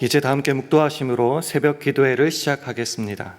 이제 다 함께 묵도하심으로 새벽 기도회를 시작하겠습니다.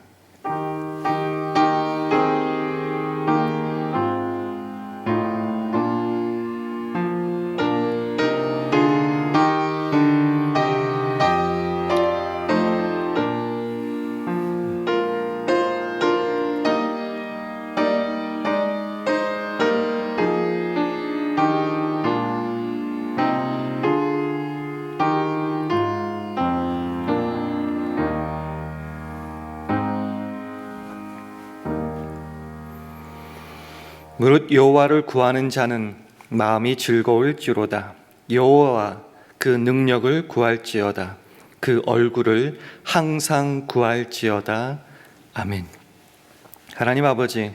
무릇 여호와를 구하는 자는 마음이 즐거울지로다. 여호와와 그 능력을 구할지어다. 그 얼굴을 항상 구할지어다. 아멘. 하나님 아버지,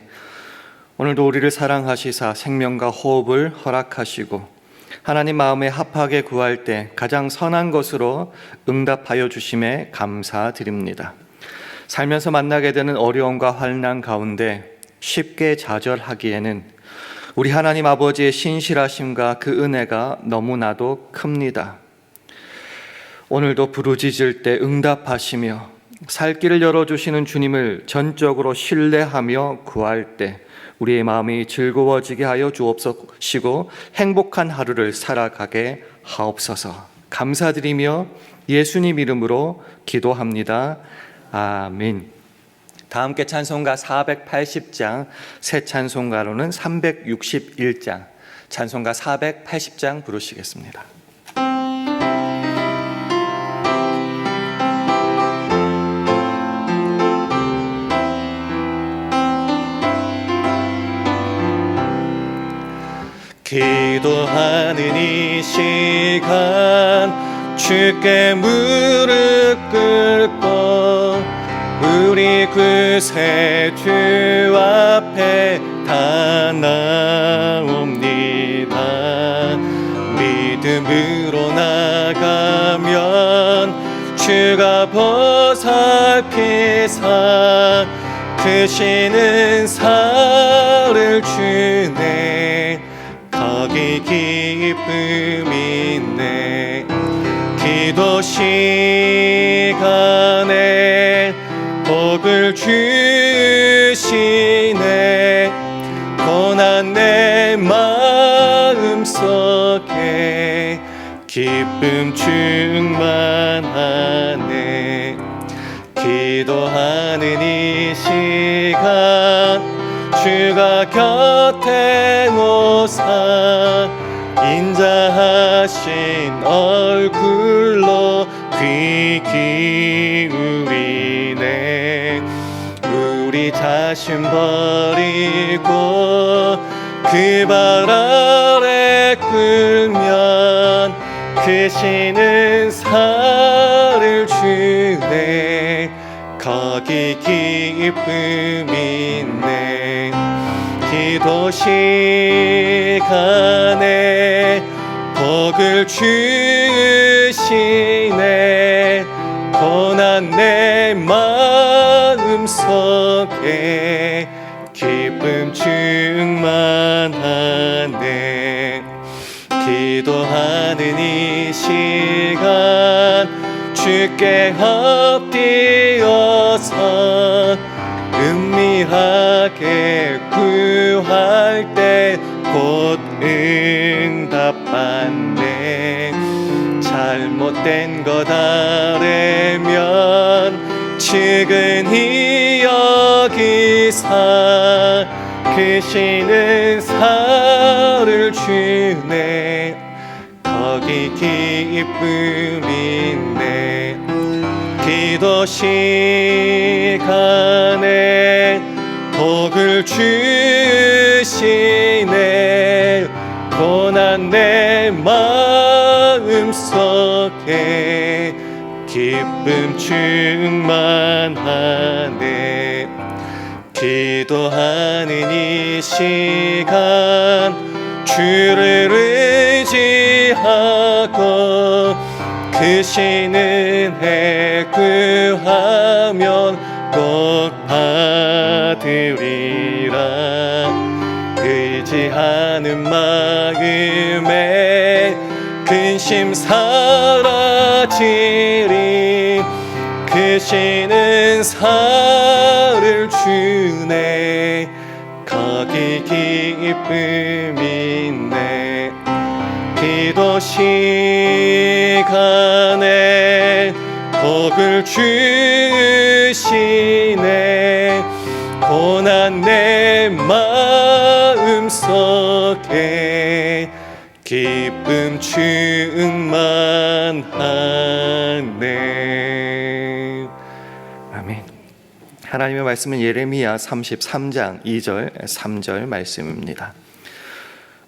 오늘도 우리를 사랑하시사 생명과 호흡을 허락하시고 하나님 마음에 합하게 구할 때 가장 선한 것으로 응답하여 주심에 감사드립니다. 살면서 만나게 되는 어려움과 환난 가운데 쉽게 좌절하기에는 우리 하나님 아버지의 신실하심과 그 은혜가 너무나도 큽니다. 오늘도 부르짖을 때 응답하시며 살 길을 열어주시는 주님을 전적으로 신뢰하며 구할 때 우리의 마음이 즐거워지게 하여 주옵시고 행복한 하루를 살아가게 하옵소서. 감사드리며 예수님 이름으로 기도합니다. 아멘. 다 함께 찬송가 480장, 새 찬송가로는 361장, 찬송가 480장 부르시겠습니다. 기도하는 이 시간 주께 무릎 꿇고 우리 그새 주 앞에 다 나옵니다. 믿음으로 나가면 주가 보살피사 크시는 살을 주네. 거기 기쁨이 있네. 기도 시간에 복을 주시네. 고난 내 마음속에 기쁨 충만하네. 기도하는 이 시간 주가 곁에 오사 인자하신 얼굴로 귀 기울이네. 우리 자신 버리고 그 발 아래 꿇면 크시는 살을 주네. 거기 기쁨이 있네. 기도 시간에 복을 주시네. 고난 내 마음속에 기쁨 충만하네. 기도하는 이 시간 주께 엎드려서 은밀하게 구할 때 곧 응답받네. 잘못된 것 아뢰면 측은히 여기사 크시는 살을 주네. 거기 기쁨이 있네. 기도 시간에 복을 주시네. 고난 내 마음속에 기쁨 충만하네. 기도하는 이 시간 주를 의지하고 크시는 해 구하면 꼭 받으리라. 의지하는 마음에 근심 사라지리. 되시는 살을 주네. 거기 기쁨이 있네. 기도 시간에 복을 주시네. 고난 내 마음속에 기쁨 충만하네. 아멘. 하나님의 말씀은 예레미야 33장 2절 3절 말씀입니다.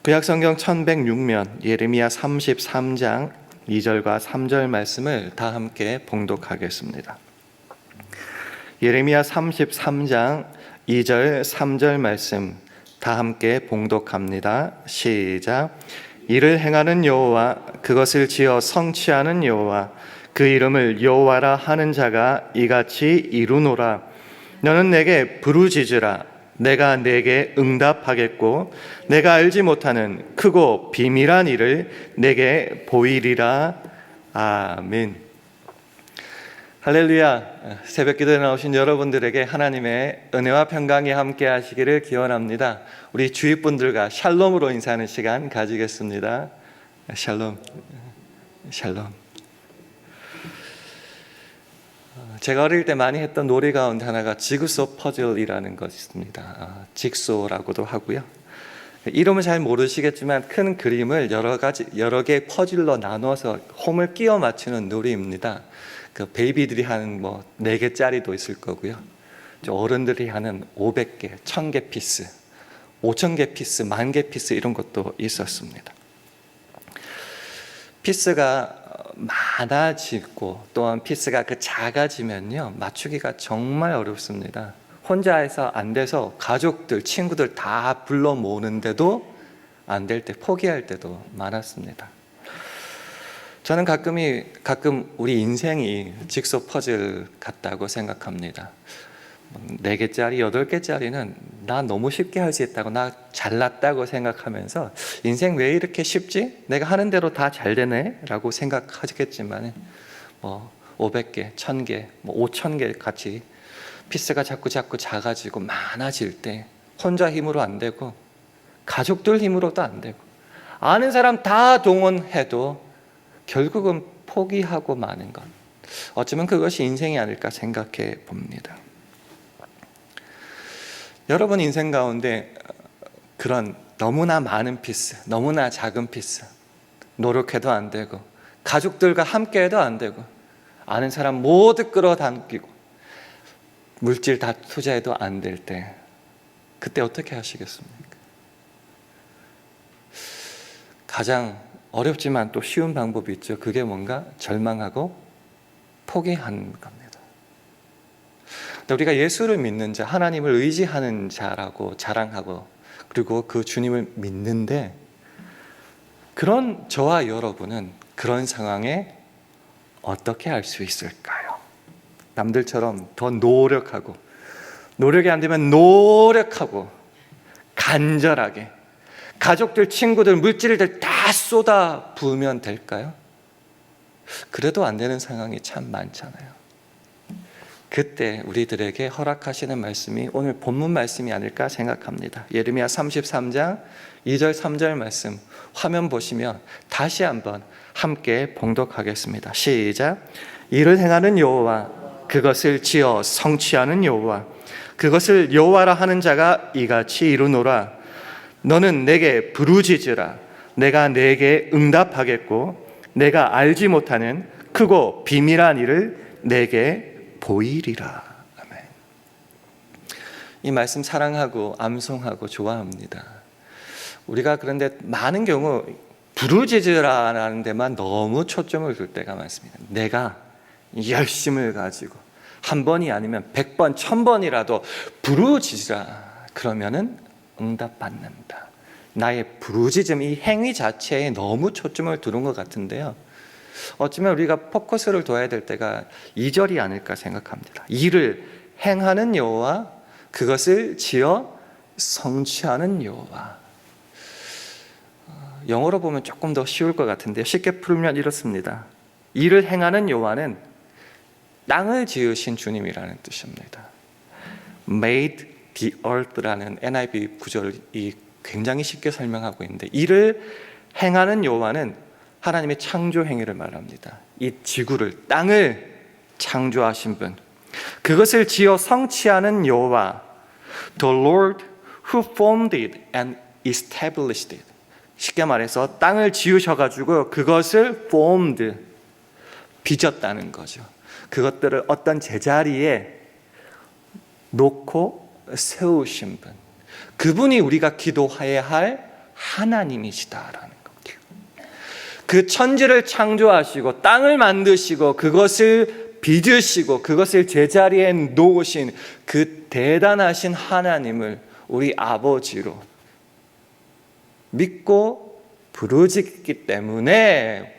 구약성경 1106면 예레미야 33장 2절과 3절 말씀을 다 함께 봉독하겠습니다. 예레미야 33장 2절 3절 말씀 다 함께 봉독합니다. 시작. 이를 행하는 여호와, 그것을 지어 성취하는 여호와, 그 이름을 여호와라 하는 자가 이같이 이루노라. 너는 내게 부르짖으라. 내가 내게 응답하겠고 내가 알지 못하는 크고 비밀한 일을 내게 보이리라. 아멘. 할렐루야. 새벽 기도에 나오신 여러분들에게 하나님의 은혜와 평강이 함께 하시기를 기원합니다. 우리 주위 분들과 샬롬으로 인사하는 시간 가지겠습니다. 샬롬. 샬롬. 제가 어릴 때 많이 했던 놀이 가운데 하나가 지그소 퍼즐이라는 것이 있습니다. 직소라고도 하고요. 이름은 잘 모르시겠지만 큰 그림을 여러 개의 퍼즐로 나눠서 홈을 끼워 맞추는 놀이입니다. 그 베이비들이 하는 4개짜리도 있을 거고요. 어른들이 하는 500개, 1000개 피스, 5000개 피스, 10,000개 피스 이런 것도 있었습니다. 피스가 많아지고 또한 피스가 작아지면요, 맞추기가 정말 어렵습니다. 혼자 해서 안 돼서 가족들, 친구들 다 불러 모으는데도 안 될 때 포기할 때도 많았습니다. 저는 가끔 우리 인생이 직소 퍼즐 같다고 생각합니다. 4개짜리, 8개짜리는 나 너무 쉽게 할 수 있다고, 나 잘났다고 생각하면서 인생 왜 이렇게 쉽지? 내가 하는 대로 다 잘 되네? 라고 생각하겠지만 500개, 1000개, 5000개 같이 피스가 자꾸 작아지고 많아질 때 혼자 힘으로 안 되고 가족들 힘으로도 안 되고 아는 사람 다 동원해도 결국은 포기하고 마는 것, 어쩌면 그것이 인생이 아닐까 생각해 봅니다. 여러분 인생 가운데 그런 너무나 많은 피스, 너무나 작은 피스, 노력해도 안 되고 가족들과 함께해도 안 되고 아는 사람 모두 끌어당기고 물질 다 투자해도 안 될 때, 그때 어떻게 하시겠습니까? 가장 어렵지만 또 쉬운 방법이 있죠. 그게 뭔가 절망하고 포기하는 겁니다. 우리가 예수를 믿는 자, 하나님을 의지하는 자라고 자랑하고 그리고 그 주님을 믿는데, 그런 저와 여러분은 그런 상황에 어떻게 할 수 있을까요? 남들처럼 더 노력하고, 노력이 안 되면 노력하고 간절하게 가족들, 친구들, 물질들 다 쏟아 부으면 될까요? 그래도 안 되는 상황이 참 많잖아요. 그때 우리들에게 허락하시는 말씀이 오늘 본문 말씀이 아닐까 생각합니다. 예레미야 33장 2절 3절 말씀 화면 보시면 다시 한번 함께 봉독하겠습니다. 시작. 이를 행하는 여호와, 그것을 지어 성취하는 여호와, 그것을 여호와라 하는 자가 이같이 이루노라. 너는 내게 부르짖으라. 내가 내게 응답하겠고 내가 알지 못하는 크고 비밀한 일을 내게 보이리라. 아멘. 이 말씀 사랑하고 암송하고 좋아합니다. 우리가 그런데 많은 경우 부르짖으라는 데만 너무 초점을 둘 때가 많습니다. 내가 열심을 가지고 한 번이 아니면 100번, 1000번이라도 부르짖으라. 그러면은 응답받는다. 나의 부르짖음, 이 행위 자체에 너무 초점을 두는 것 같은데요, 어쩌면 우리가 포커스를 둬야 될 때가 2절이 아닐까 생각합니다. 이를 행하는 여호와, 그것을 지어 성취하는 여호와. 영어로 보면 조금 더 쉬울 것 같은데요, 쉽게 풀면 이렇습니다. 이를 행하는 여호와는 땅을 지으신 주님이라는 뜻입니다. Made the earth라는 NIV 구절이 굉장히 쉽게 설명하고 있는데, 이를 행하는 여호와는 하나님의 창조 행위를 말합니다. 이 지구를, 땅을 창조하신 분, 그것을 지어 성취하는 여호와, The Lord who formed it and established it. 쉽게 말해서 땅을 지으셔가지고 그것을 formed, 빚었다는 거죠. 그것들을 어떤 제자리에 놓고 세우신 분, 그분이 우리가 기도해야 할 하나님이시다라는 겁니다. 그 천지를 창조하시고 땅을 만드시고 그것을 빚으시고 그것을 제자리에 놓으신 그 대단하신 하나님을 우리 아버지로 믿고 부르짖기 때문에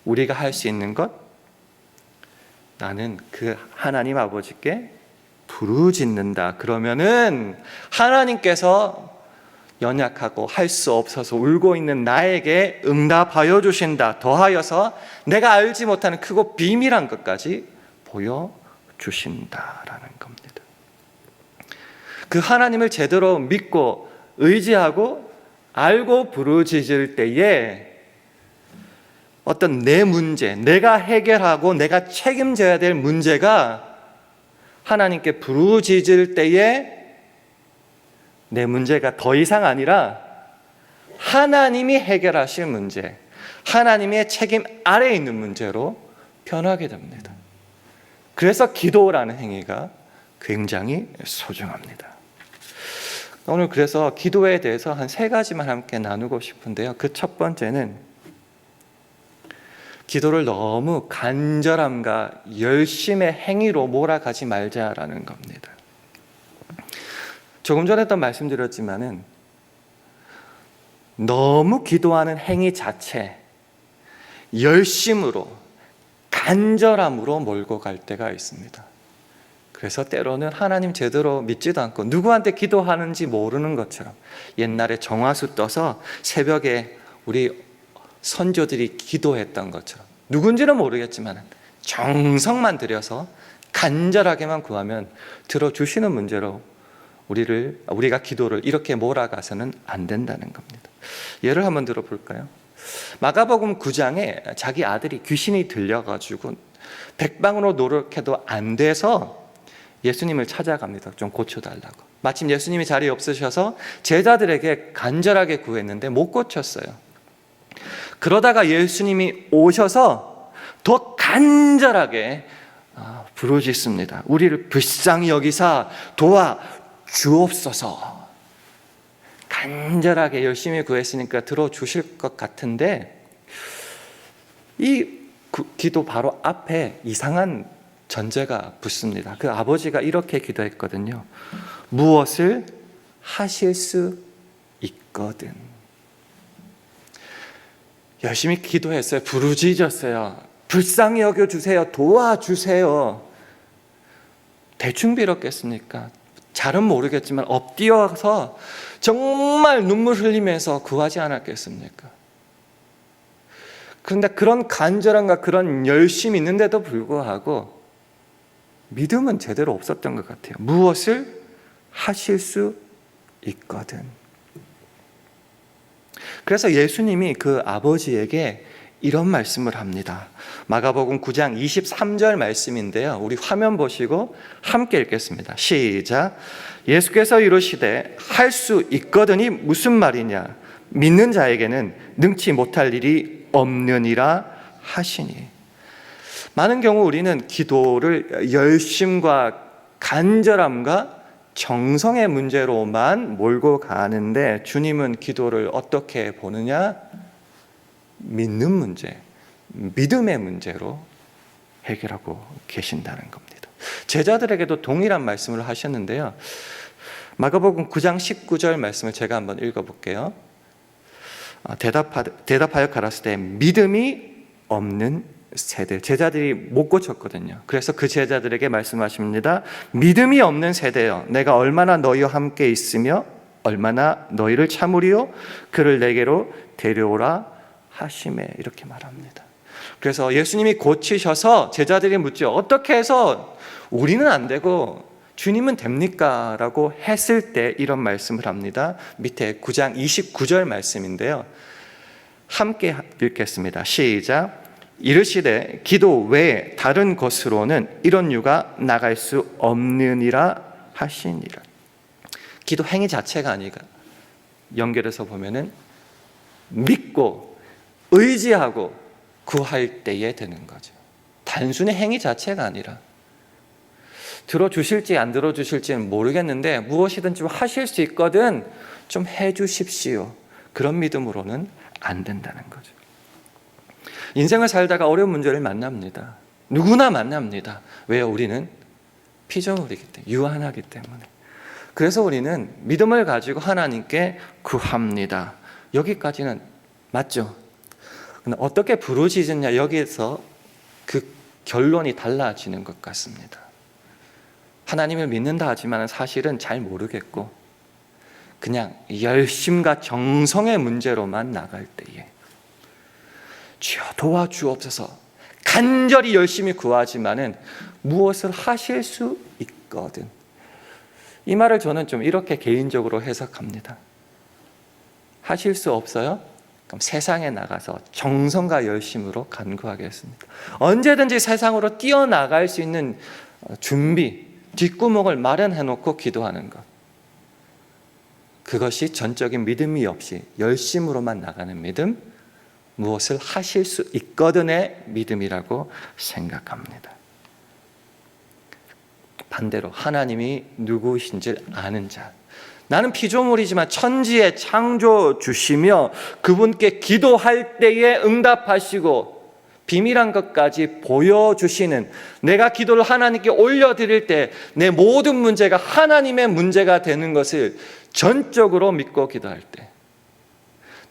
우리가 할 수 있는 것, 나는 그 하나님 아버지께 부르짖는다. 그러면은 하나님께서 연약하고 할 수 없어서 울고 있는 나에게 응답하여 주신다. 더하여서 내가 알지 못하는 크고 비밀한 것까지 보여주신다라는 겁니다. 그 하나님을 제대로 믿고 의지하고 알고 부르짖을 때에 어떤 내 문제, 내가 해결하고 내가 책임져야 될 문제가 하나님께 부르짖을 때에 내 문제가 더 이상 아니라 하나님이 해결하실 문제, 하나님의 책임 아래에 있는 문제로 변하게 됩니다. 그래서 기도라는 행위가 굉장히 소중합니다. 오늘 그래서 기도에 대해서 한 3가지만 함께 나누고 싶은데요. 그 첫 번째는 기도를 너무 간절함과 열심의 행위로 몰아가지 말자라는 겁니다. 조금 전에도 말씀드렸지만은 너무 기도하는 행위 자체, 열심으로, 간절함으로 몰고 갈 때가 있습니다. 그래서 때로는 하나님 제대로 믿지도 않고 누구한테 기도하는지 모르는 것처럼, 옛날에 정화수 떠서 새벽에 우리 선조들이 기도했던 것처럼 누군지는 모르겠지만 정성만 들여서 간절하게만 구하면 들어주시는 문제로 우리가 기도를 이렇게 몰아가서는 안 된다는 겁니다. 예를 한번 들어볼까요? 마가복음 9장에 자기 아들이 귀신이 들려가지고 백방으로 노력해도 안 돼서 예수님을 찾아갑니다. 좀 고쳐달라고. 마침 예수님이 자리에 없으셔서 제자들에게 간절하게 구했는데 못 고쳤어요. 그러다가 예수님이 오셔서 더 간절하게 부르짖습니다. 우리를 불쌍히 여기사 도와 주옵소서. 간절하게 열심히 구했으니까 들어주실 것 같은데, 이 기도 바로 앞에 이상한 전제가 붙습니다. 그 아버지가 이렇게 기도했거든요. 무엇을 하실 수 있거든. 열심히 기도했어요. 부르짖었어요. 불쌍히 여겨주세요. 도와주세요. 대충 빌었겠습니까? 잘은 모르겠지만 엎드려서 정말 눈물 흘리면서 구하지 않았겠습니까? 그런데 그런 간절함과 그런 열심이 있는데도 불구하고 믿음은 제대로 없었던 것 같아요. 무엇을 하실 수 있거든. 그래서 예수님이 그 아버지에게 이런 말씀을 합니다. 마가복음 9장 23절 말씀인데요. 우리 화면 보시고 함께 읽겠습니다. 시작. 예수께서 이르시되 할 수 있거든이 무슨 말이냐? 믿는 자에게는 능치 못할 일이 없느니라 하시니. 많은 경우 우리는 기도를 열심과 간절함과 정성의 문제로만 몰고 가는데, 주님은 기도를 어떻게 보느냐? 믿는 문제, 믿음의 문제로 해결하고 계신다는 겁니다. 제자들에게도 동일한 말씀을 하셨는데요. 마가복음 9장 19절 말씀을 제가 한번 읽어볼게요. 대답하여 가라사대 믿음이 없는 세대. 제자들이 못 고쳤거든요. 그래서 그 제자들에게 말씀하십니다. 믿음이 없는 세대여, 내가 얼마나 너희와 함께 있으며 얼마나 너희를 참으리요? 그를 내게로 데려오라 하시매. 이렇게 말합니다. 그래서 예수님이 고치셔서 제자들이 묻죠. 어떻게 해서 우리는 안 되고 주님은 됩니까? 라고 했을 때 이런 말씀을 합니다. 밑에 9장 29절 말씀인데요. 함께 읽겠습니다. 시작. 이르시되 기도 외에 다른 것으로는 이런 유가 나갈 수 없느니라 하시니라. 기도 행위 자체가 아니라 연결해서 보면은 믿고 의지하고 구할 때에 되는 거죠. 단순히 행위 자체가 아니라 들어주실지 안 들어주실지는 모르겠는데 무엇이든지 하실 수 있거든 좀 해주십시오. 그런 믿음으로는 안 된다는 거죠. 인생을 살다가 어려운 문제를 만납니다. 누구나 만납니다. 왜요? 우리는 피조물이기 때문에, 유한하기 때문에. 그래서 우리는 믿음을 가지고 하나님께 구합니다. 여기까지는 맞죠? 근데 어떻게 부르짖느냐, 여기에서 그 결론이 달라지는 것 같습니다. 하나님을 믿는다 하지만 사실은 잘 모르겠고 그냥 열심과 정성의 문제로만 나갈 때에 주여 도와주옵소서 간절히 열심히 구하지만은 무엇을 하실 수 있거든. 이 말을 저는 좀 이렇게 개인적으로 해석합니다. 하실 수 없어요? 그럼 세상에 나가서 정성과 열심으로 간구하겠습니다. 언제든지 세상으로 뛰어나갈 수 있는 준비, 뒷구멍을 마련해 놓고 기도하는 것. 그것이 전적인 믿음이 없이 열심으로만 나가는 믿음, 무엇을 하실 수 있거든의 믿음이라고 생각합니다. 반대로 하나님이 누구이신지 아는 자, 나는 피조물이지만 천지의 창조주시며 그분께 기도할 때에 응답하시고 비밀한 것까지 보여주시는, 내가 기도를 하나님께 올려드릴 때 내 모든 문제가 하나님의 문제가 되는 것을 전적으로 믿고 기도할 때,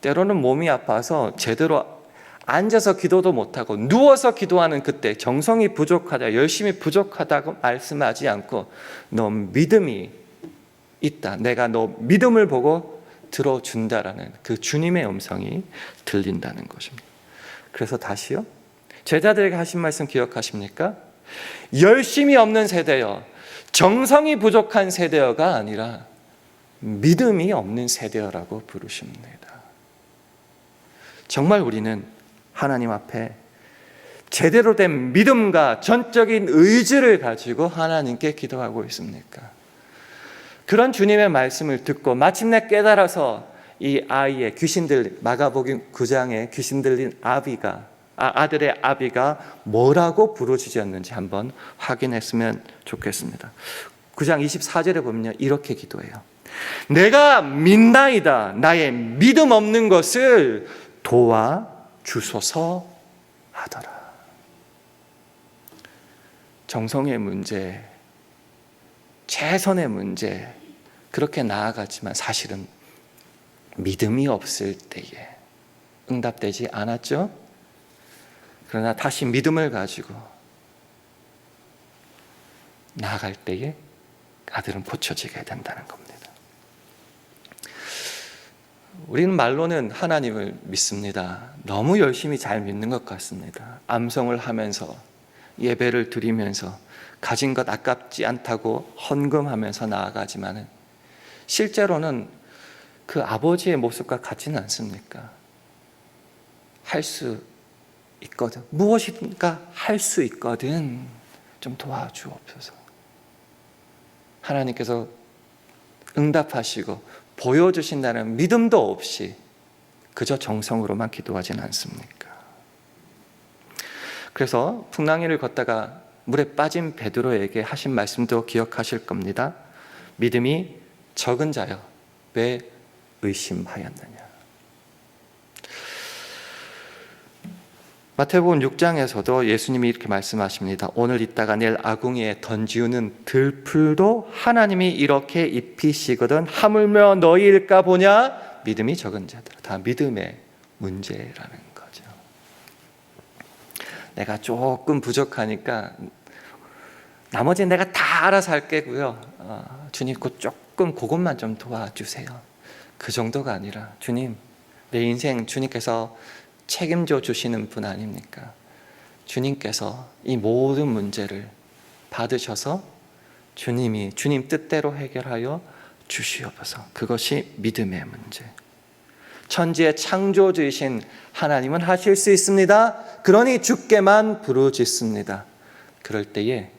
때로는 몸이 아파서 제대로 앉아서 기도도 못하고 누워서 기도하는 그때 정성이 부족하다, 열심히 부족하다고 말씀하지 않고 너 믿음이 있다, 내가 너 믿음을 보고 들어준다라는 그 주님의 음성이 들린다는 것입니다. 그래서 다시요, 제자들에게 하신 말씀 기억하십니까? 열심이 없는 세대여, 정성이 부족한 세대여가 아니라 믿음이 없는 세대여라고 부르십니다. 정말 우리는 하나님 앞에 제대로 된 믿음과 전적인 의지를 가지고 하나님께 기도하고 있습니까? 그런 주님의 말씀을 듣고 마침내 깨달아서 이 아이의 귀신들, 마가복음 9장에 귀신 들린 아들의 아비가 뭐라고 부르짖었는지 한번 확인했으면 좋겠습니다. 9장 24절에 보면 이렇게 기도해요. 내가 믿나이다. 나의 믿음 없는 것을 도와주소서 하더라. 정성의 문제, 최선의 문제, 그렇게 나아갔지만 사실은 믿음이 없을 때에 응답되지 않았죠? 그러나 다시 믿음을 가지고 나아갈 때에 아들은 고쳐지게 된다는 겁니다. 우리는 말로는 하나님을 믿습니다. 너무 열심히 잘 믿는 것 같습니다. 암송을 하면서 예배를 드리면서 가진 것 아깝지 않다고 헌금하면서 나아가지만은 실제로는 그 아버지의 모습과 같지는 않습니까? 할 수 있거든, 무엇인가 할 수 있거든, 좀 도와주옵소서. 하나님께서 응답하시고 보여주신다는 믿음도 없이 그저 정성으로만 기도하지는 않습니까? 그래서 풍랑이를 걷다가 물에 빠진 베드로에게 하신 말씀도 기억하실 겁니다. 믿음이 적은 자여 왜 의심하였느냐. 마태복음 6장에서도 예수님이 이렇게 말씀하십니다. 오늘 있다가 내일 아궁이에 던지우는 들풀도 하나님이 이렇게 입히시거든 하물며 너희일까 보냐. 믿음이 적은 자들, 다 믿음의 문제라는 거죠. 내가 조금 부족하니까 나머지는 내가 다 알아서 할게고요. 주님 조금 그것만 좀 도와주세요. 그 정도가 아니라 주님, 내 인생 주님께서 책임져 주시는 분 아닙니까? 주님께서 이 모든 문제를 받으셔서 주님 뜻대로 해결하여 주시옵소서. 그것이 믿음의 문제. 천지의 창조주이신 하나님은 하실 수 있습니다. 그러니 주께만 부르짖습니다. 그럴 때에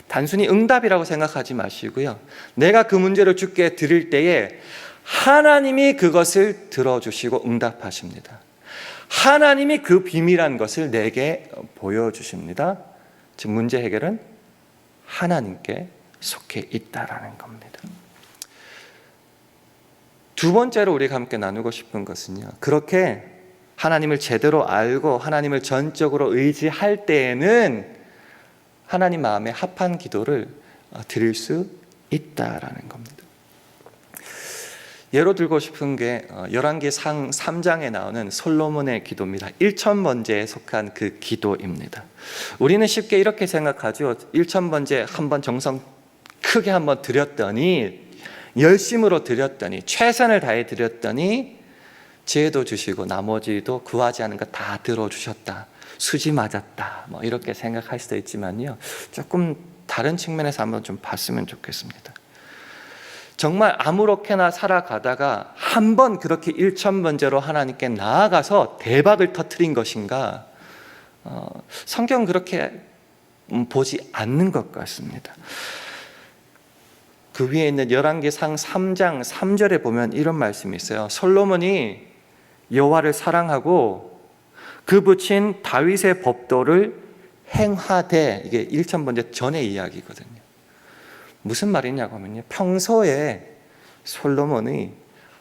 단순히 응답이라고 생각하지 마시고요, 내가 그 문제를 주께 드릴 때에 하나님이 그것을 들어주시고 응답하십니다. 하나님이 그 비밀한 것을 내게 보여주십니다. 즉 문제 해결은 하나님께 속해 있다라는 겁니다. 두 번째로 우리가 함께 나누고 싶은 것은요, 그렇게 하나님을 제대로 알고 하나님을 전적으로 의지할 때에는 하나님 마음에 합한 기도를 드릴 수 있다라는 겁니다. 예로 들고 싶은 게 열왕기상 3장에 나오는 솔로몬의 기도입니다. 1000번제에 속한 그 기도입니다. 우리는 쉽게 이렇게 생각하죠. 1000번제 한번 정성 크게 한번 드렸더니, 열심으로 드렸더니, 최선을 다해 드렸더니 지혜도 주시고 나머지도 구하지 않은 것 다 들어주셨다, 수지 맞았다, 뭐 이렇게 생각할 수도 있지만요, 조금 다른 측면에서 한번 좀 봤으면 좋겠습니다. 정말 아무렇게나 살아가다가 한 번 그렇게 1000번제로 하나님께 나아가서 대박을 터뜨린 것인가? 성경은 그렇게 보지 않는 것 같습니다. 그 위에 있는 열왕기상 3장 3절에 보면 이런 말씀이 있어요. 솔로몬이 여호와를 사랑하고 그 붙인 다윗의 법도를 행하되, 이게 1000번제 전의 이야기거든요. 무슨 말이냐고 하면요, 평소에 솔로몬이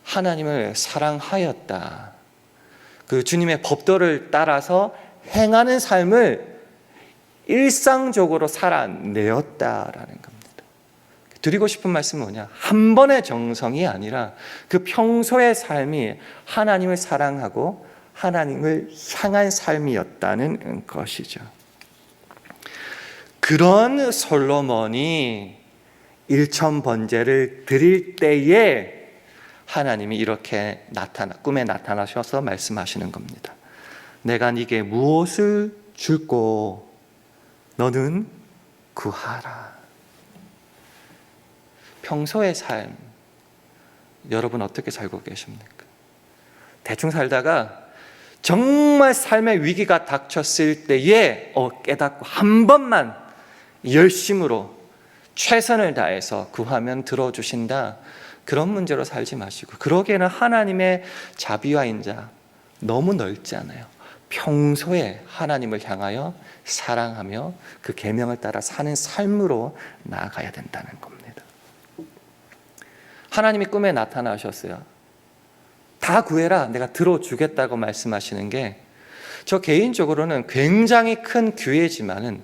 하나님을 사랑하였다, 그 주님의 법도를 따라서 행하는 삶을 일상적으로 살아내었다라는 겁니다. 드리고 싶은 말씀은 뭐냐, 한 번의 정성이 아니라 그 평소의 삶이 하나님을 사랑하고 하나님을 향한 삶이었다는 것이죠. 그런 솔로몬이 1000번제를 드릴 때에 하나님이 이렇게 꿈에 나타나셔서 말씀하시는 겁니다. 내가 네게 무엇을 줄고 너는 구하라. 평소의 삶, 여러분 어떻게 살고 계십니까? 대충 살다가 정말 삶의 위기가 닥쳤을 때에 깨닫고 한 번만 열심으로 최선을 다해서 구하면 들어주신다, 그런 문제로 살지 마시고, 그러기에는 하나님의 자비와 인자 너무 넓지 않아요. 평소에 하나님을 향하여 사랑하며 그 계명을 따라 사는 삶으로 나아가야 된다는 겁니다. 하나님이 꿈에 나타나셨어요. 다 구해라, 내가 들어주겠다고 말씀하시는 게, 저 개인적으로는 굉장히 큰 기회지만은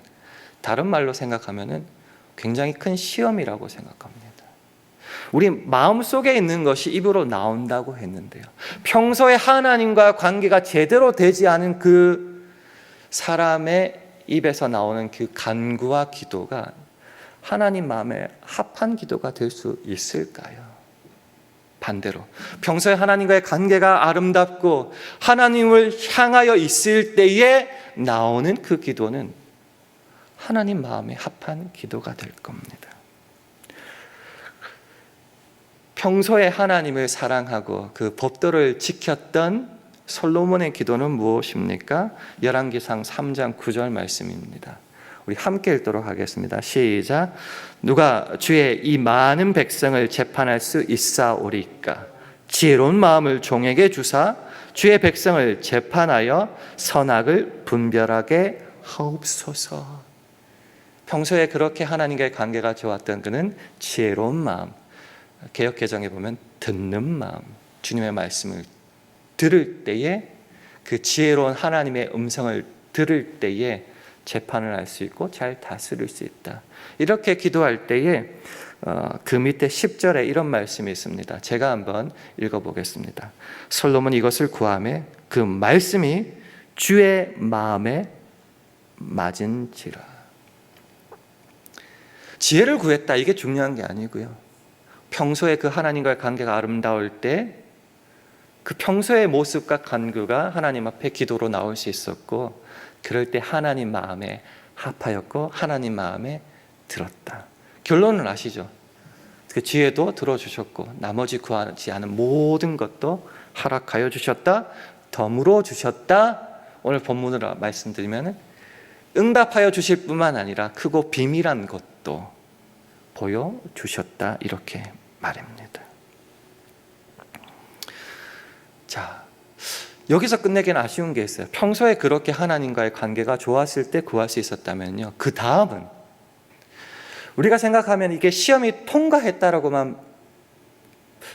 다른 말로 생각하면은 굉장히 큰 시험이라고 생각합니다. 우리 마음속에 있는 것이 입으로 나온다고 했는데요, 평소에 하나님과 관계가 제대로 되지 않은 그 사람의 입에서 나오는 그 간구와 기도가 하나님 마음에 합한 기도가 될 수 있을까요? 반대로 평소에 하나님과의 관계가 아름답고 하나님을 향하여 있을 때에 나오는 그 기도는 하나님 마음에 합한 기도가 될 겁니다. 평소에 하나님을 사랑하고 그 법도를 지켰던 솔로몬의 기도는 무엇입니까? 열왕기상 3장 9절 말씀입니다. 우리 함께 읽도록 하겠습니다. 시작. 누가 주의 이 많은 백성을 재판할 수 있사오리까? 지혜로운 마음을 종에게 주사 주의 백성을 재판하여 선악을 분별하게 하옵소서. 평소에 그렇게 하나님과의 관계가 좋았던 그는 지혜로운 마음, 개역 개정에 보면 듣는 마음, 주님의 말씀을 들을 때에, 그 지혜로운 하나님의 음성을 들을 때에 재판을 할 수 있고 잘 다스릴 수 있다. 이렇게 기도할 때에 그 밑에 10절에 이런 말씀이 있습니다. 제가 한번 읽어보겠습니다. 솔로몬 이것을 구하매 그 말씀이 주의 마음에 맞은지라. 지혜를 구했다, 이게 중요한 게 아니고요, 평소에 그 하나님과의 관계가 아름다울 때 그 평소의 모습과 간구가 하나님 앞에 기도로 나올 수 있었고, 그럴 때 하나님 마음에 합하였고 하나님 마음에 들었다. 결론은 아시죠? 그 지혜도 들어주셨고 나머지 구하지 않은 모든 것도 허락하여 주셨다. 덤으로 주셨다. 오늘 본문으로 말씀드리면 응답하여 주실 뿐만 아니라 크고 비밀한 것도 보여주셨다. 이렇게 말입니다. 자, 여기서 끝내기는 아쉬운 게 있어요. 평소에 그렇게 하나님과의 관계가 좋았을 때 구할 수 있었다면요, 그 다음은 우리가 생각하면 이게 시험이 통과했다라고만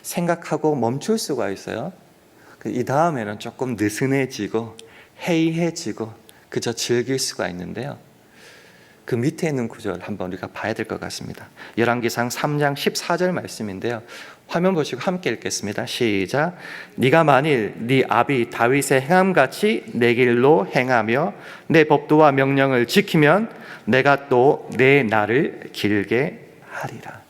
생각하고 멈출 수가 있어요. 이 다음에는 조금 느슨해지고 해이해지고 그저 즐길 수가 있는데요, 그 밑에 있는 구절 한번 우리가 봐야 될 것 같습니다. 열왕기상 3장 14절 말씀인데요, 화면 보시고 함께 읽겠습니다. 시작. 네가 만일 네 아비 다윗의 행함같이 내 길로 행하며 내 법도와 명령을 지키면 내가 또 내 날을 길게 하리라.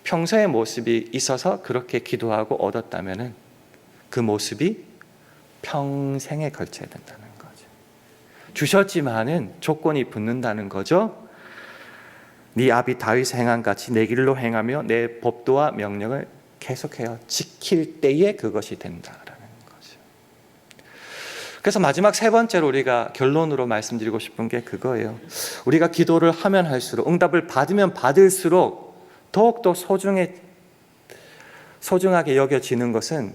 평소의 모습이 있어서 그렇게 기도하고 얻었다면 그 모습이 평생에 걸쳐야 된다는 거죠. 주셨지만은 조건이 붙는다는 거죠. 네 아비 다윗의 행함같이 내 길로 행하며 내 법도와 명령을 계속해요 지킬 때에 그것이 된다라는 거죠. 그래서 마지막 세 번째로 우리가 결론으로 말씀드리고 싶은 게 그거예요. 우리가 기도를 하면 할수록, 응답을 받으면 받을수록 더욱더 소중하게 여겨지는 것은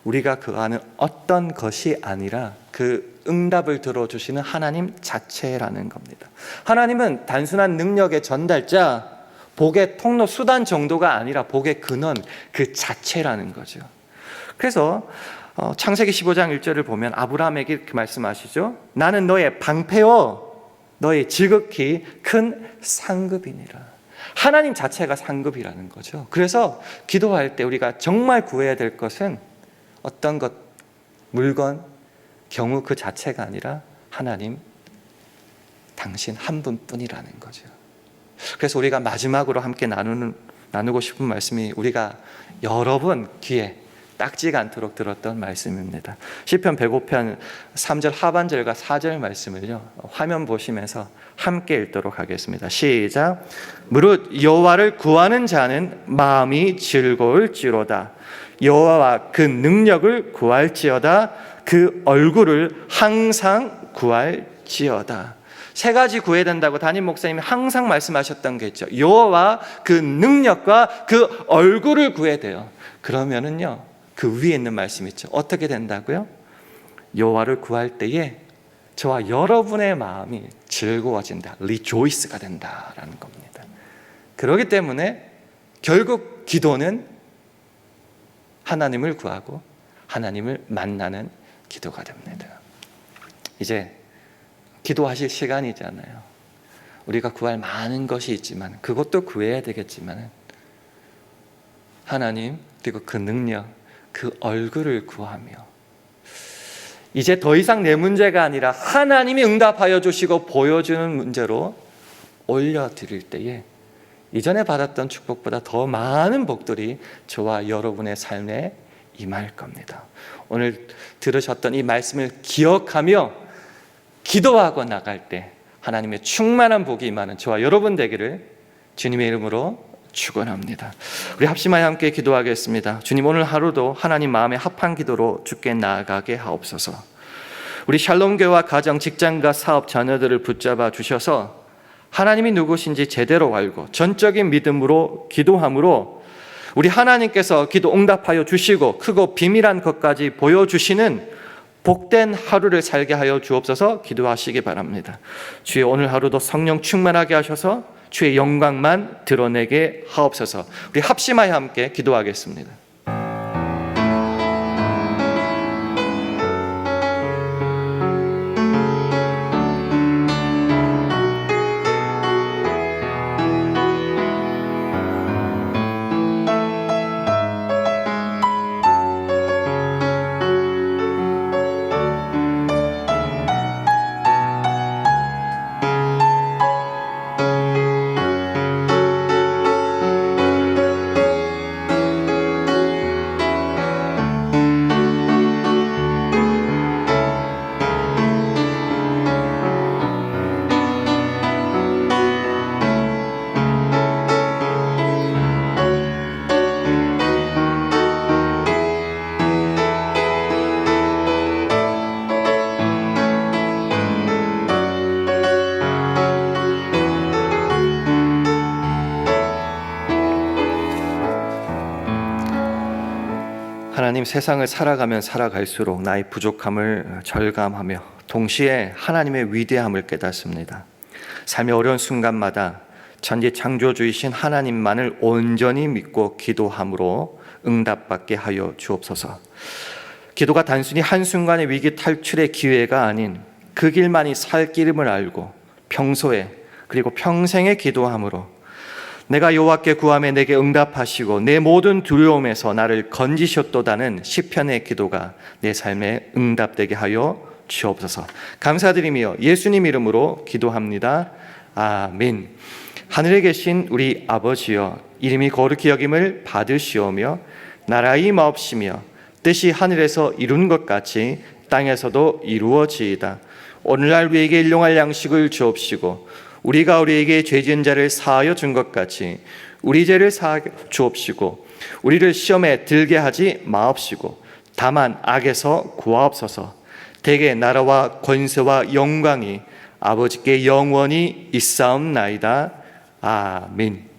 우리가 구하는 어떤 것이 아니라 그 응답을 들어주시는 하나님 자체라는 겁니다. 하나님은 단순한 능력의 전달자, 복의 통로, 수단 정도가 아니라 복의 근원 그 자체라는 거죠. 그래서 창세기 15장 1절을 보면 아브라함에게 이렇게 말씀하시죠. 나는 너의 방패요 너의 지극히 큰 상급이니라. 하나님 자체가 상급이라는 거죠. 그래서 기도할 때 우리가 정말 구해야 될 것은 어떤 것, 물건, 경우 그 자체가 아니라 하나님, 당신 한 분뿐이라는 거죠. 그래서 우리가 마지막으로 함께 나누고 싶은 말씀이 우리가 여러 번 귀에 딱지가 않도록 들었던 말씀입니다. 시편 105편 3절 하반절과 4절 말씀을요, 화면 보시면서 함께 읽도록 하겠습니다. 시작. 무릇 여호와를 구하는 자는 마음이 즐거울지로다. 여호와와 그 능력을 구할지어다. 그 얼굴을 항상 구할지어다. 세 가지 구해야 된다고 담임 목사님이 항상 말씀하셨던 게 있죠. 여호와 그 능력과 그 얼굴을 구해야 돼요. 그러면은요, 그 위에 있는 말씀 있죠. 어떻게 된다고요? 여호와를 구할 때에 저와 여러분의 마음이 즐거워진다. 리조이스가 된다라는 겁니다. 그렇기 때문에 결국 기도는 하나님을 구하고 하나님을 만나는 기도가 됩니다. 이제 기도하실 시간이잖아요. 우리가 구할 많은 것이 있지만 그것도 구해야 되겠지만 하나님 그리고 그 능력, 그 얼굴을 구하며 이제 더 이상 내 문제가 아니라 하나님이 응답하여 주시고 보여주는 문제로 올려드릴 때에 이전에 받았던 축복보다 더 많은 복들이 저와 여러분의 삶에 임할 겁니다. 오늘 들으셨던 이 말씀을 기억하며 기도하고 나갈 때 하나님의 충만한 복이 임하는 저와 여러분 되기를 주님의 이름으로 축원합니다. 우리 합심하여 함께 기도하겠습니다. 주님, 오늘 하루도 하나님 마음에 합한 기도로 주께 나아가게 하옵소서. 우리 샬롬교회와 가정, 직장과 사업, 자녀들을 붙잡아 주셔서 하나님이 누구신지 제대로 알고 전적인 믿음으로 기도함으로 우리 하나님께서 기도 응답하여 주시고 크고 비밀한 것까지 보여주시는 복된 하루를 살게 하여 주옵소서. 기도하시기 바랍니다. 주여, 오늘 하루도 성령 충만하게 하셔서 주의 영광만 드러내게 하옵소서. 우리 합심하여 함께 기도하겠습니다. 하나님, 세상을 살아갈수록 나의 부족함을 절감하며 동시에 하나님의 위대함을 깨닫습니다. 삶의 어려운 순간마다 천지 창조주이신 하나님만을 온전히 믿고 기도함으로 응답받게 하여 주옵소서. 기도가 단순히 한순간의 위기 탈출의 기회가 아닌 그 길만이 살 길임을 알고 평소에 그리고 평생에 기도함으로 내가 여호와께 구하매 내게 응답하시고 내 모든 두려움에서 나를 건지셨도다는 시편의 기도가 내 삶에 응답되게 하여 주옵소서. 감사드리며 예수님 이름으로 기도합니다. 아멘. 하늘에 계신 우리 아버지여, 이름이 거룩히 여김을 받으시오며 나라의 마옵시며 뜻이 하늘에서 이룬 것 같이 땅에서도 이루어지이다. 오늘날 우리에게 일용할 양식을 주옵시고 우리가 우리에게 죄 지은 자를 사하여 준 것 같이 우리 죄를 사하여 주옵시고 우리를 시험에 들게 하지 마옵시고 다만 악에서 구하옵소서. 대개 나라와 권세와 영광이 아버지께 영원히 있사옵나이다. 아멘.